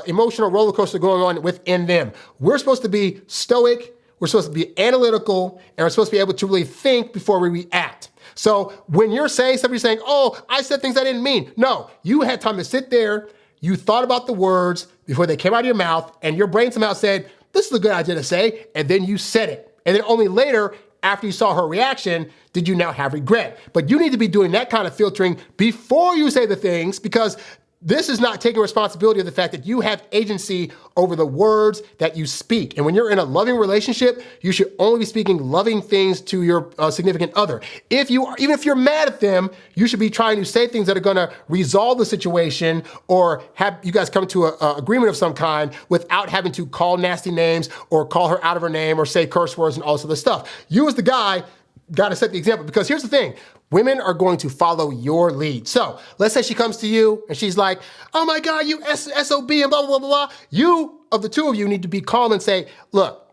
emotional roller coaster going on within them. We're supposed to be stoic, we're supposed to be analytical, and we're supposed to be able to really think before we react. So when you're saying something, you're saying, oh, I said things I didn't mean. No, you had time to sit there, you thought about the words before they came out of your mouth, and your brain somehow said, this is a good idea to say, and then you said it. And then only later, after you saw her reaction, did you now have regret. But you need to be doing that kind of filtering before you say the things, because this is not taking responsibility of the fact that you have agency over the words that you speak. And when you're in a loving relationship, you should only be speaking loving things to your significant other. Even if you're mad at them, you should be trying to say things that are going to resolve the situation or have you guys come to an agreement of some kind without having to call nasty names or call her out of her name or say curse words and all this other stuff. You as the guy got to set the example, because here's the thing. Women are going to follow your lead. So let's say she comes to you and she's like, oh my God, you SOB and blah, blah, blah, blah. You, of the two of you, need to be calm and say, look,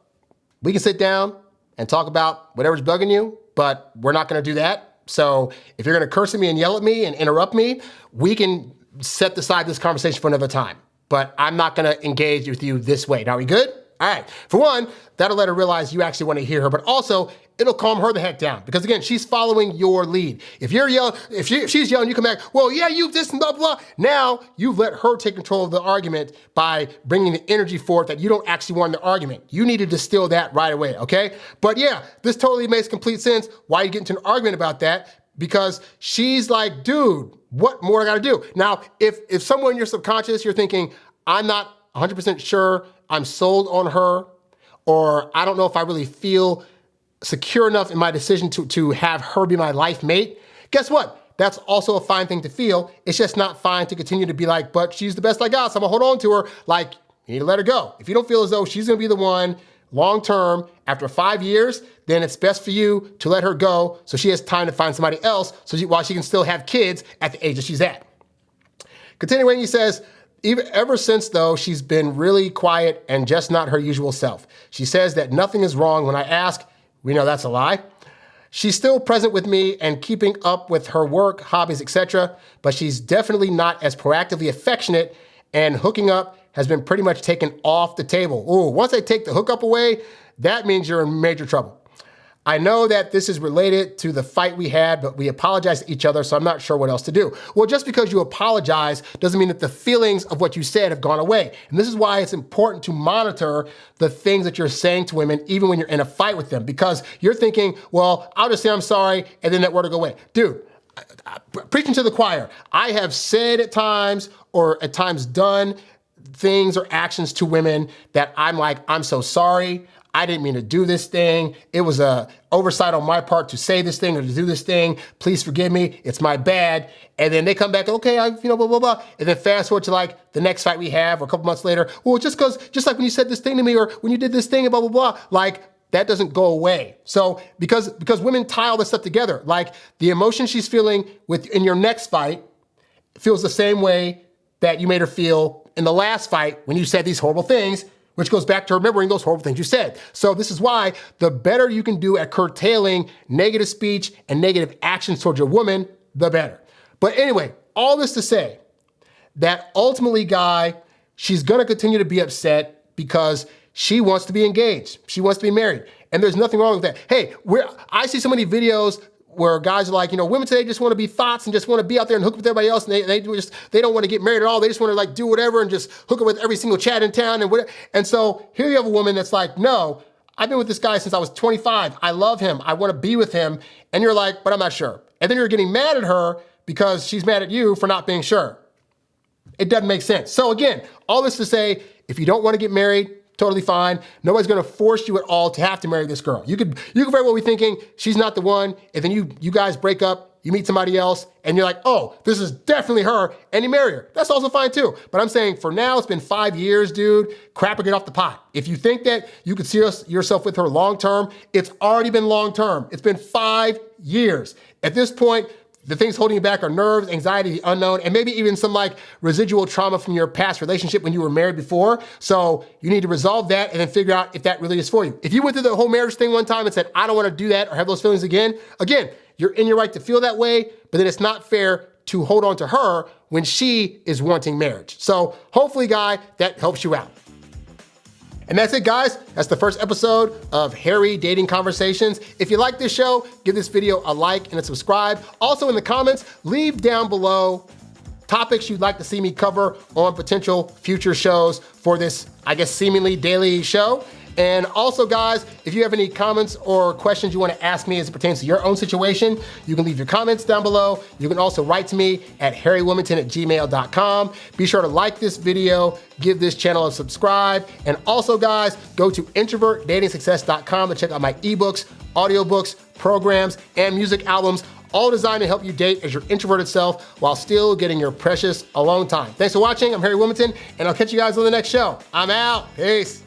we can sit down and talk about whatever's bugging you, but we're not going to do that. So if you're going to curse at me and yell at me and interrupt me, we can set aside this conversation for another time. But I'm not going to engage with you this way. Now, are we good? All right. For one, that'll let her realize you actually want to hear her, but also it'll calm her the heck down because again, she's following your lead. If you're yelling, if she's yelling, you come back, well, yeah, you this and blah, blah. Now you've let her take control of the argument by bringing the energy forth that you don't actually want in the argument. You need to distill that right away, okay? But yeah, this totally makes complete sense why you get into an argument about that because she's like, dude, what more I gotta do? Now, if somewhere in your subconscious, you're thinking, I'm not 100% sure I'm sold on her, or I don't know if I really feel secure enough in my decision to have her be my life mate, guess what? That's also a fine thing to feel. It's just not fine to continue to be like, but she's the best I got, so I'm gonna hold on to her. Like, you need to let her go. If you don't feel as though she's gonna be the one long-term after 5 years, then it's best for you to let her go so she has time to find somebody else while she can still have kids at the age that she's at. Continuing, he says, ever since, though, she's been really quiet and just not her usual self. She says that nothing is wrong when I ask. We know that's a lie. She's still present with me and keeping up with her work, hobbies, etc., but she's definitely not as proactively affectionate, and hooking up has been pretty much taken off the table. Ooh, once they take the hookup away, that means you're in major trouble. I know that this is related to the fight we had, but we apologized to each other, so I'm not sure what else to do. Well, just because you apologize doesn't mean that the feelings of what you said have gone away. And this is why it's important to monitor the things that you're saying to women, even when you're in a fight with them, because you're thinking, well, I'll just say I'm sorry, and then that word will go away. Dude, preaching to the choir, I have said at times, or at times done things or actions to women that I'm like, I'm so sorry. I didn't mean to do this thing. It was a oversight on my part to say this thing or to do this thing. Please forgive me. It's my bad. And then they come back, okay, blah, blah, blah. And then fast forward to like the next fight we have or a couple months later. Well, just like when you said this thing to me or when you did this thing and blah, blah, blah. Like that doesn't go away. So because women tie all this stuff together, like the emotion she's feeling in your next fight feels the same way that you made her feel in the last fight when you said these horrible things, which goes back to remembering those horrible things you said. So this is why the better you can do at curtailing negative speech and negative actions towards your woman, the better. But anyway, all this to say that ultimately, guy, she's gonna continue to be upset because she wants to be engaged. She wants to be married. And there's nothing wrong with that. Hey, I see so many videos where guys are like, women today just want to be thoughts and just want to be out there and hook up with everybody else, and they don't want to get married at all. They just want to like do whatever and just hook up with every single chat in town and whatever. And so here you have a woman that's like, no, I've been with this guy since I was 25. I love him. I want to be with him. And you're like, but I'm not sure. And then you're getting mad at her because she's mad at you for not being sure. It doesn't make sense. So again, all this to say, if you don't want to get married, totally fine. Nobody's going to force you at all to have to marry this girl. You could very well be thinking she's not the one, and then you guys break up, you meet somebody else, and you're like, oh, this is definitely her, and you marry her. That's also fine too. But I'm saying for now, it's been 5 years, dude. Crap or get off the pot. If you think that you could see yourself with her long term, it's already been long term. It's been 5 years. At this point, the things holding you back are nerves, anxiety, the unknown, and maybe even some like residual trauma from your past relationship when you were married before. So you need to resolve that and then figure out if that really is for you. If you went through the whole marriage thing one time and said, I don't want to do that or have those feelings again, you're in your right to feel that way, but then it's not fair to hold on to her when she is wanting marriage. So hopefully, guy, that helps you out. And that's it, guys. That's the first episode of Harry Dating Conversations. If you like this show, give this video a like and a subscribe. Also in the comments, leave down below topics you'd like to see me cover on potential future shows for this, I guess, seemingly daily show. And also, guys, if you have any comments or questions you want to ask me as it pertains to your own situation, you can leave your comments down below. You can also write to me at HarryWilmington@gmail.com. Be sure to like this video, give this channel a subscribe, and also, guys, go to introvertdatingsuccess.com to check out my eBooks, audiobooks, programs, and music albums, all designed to help you date as your introverted self while still getting your precious alone time. Thanks for watching. I'm Harry Wilmington, and I'll catch you guys on the next show. I'm out. Peace.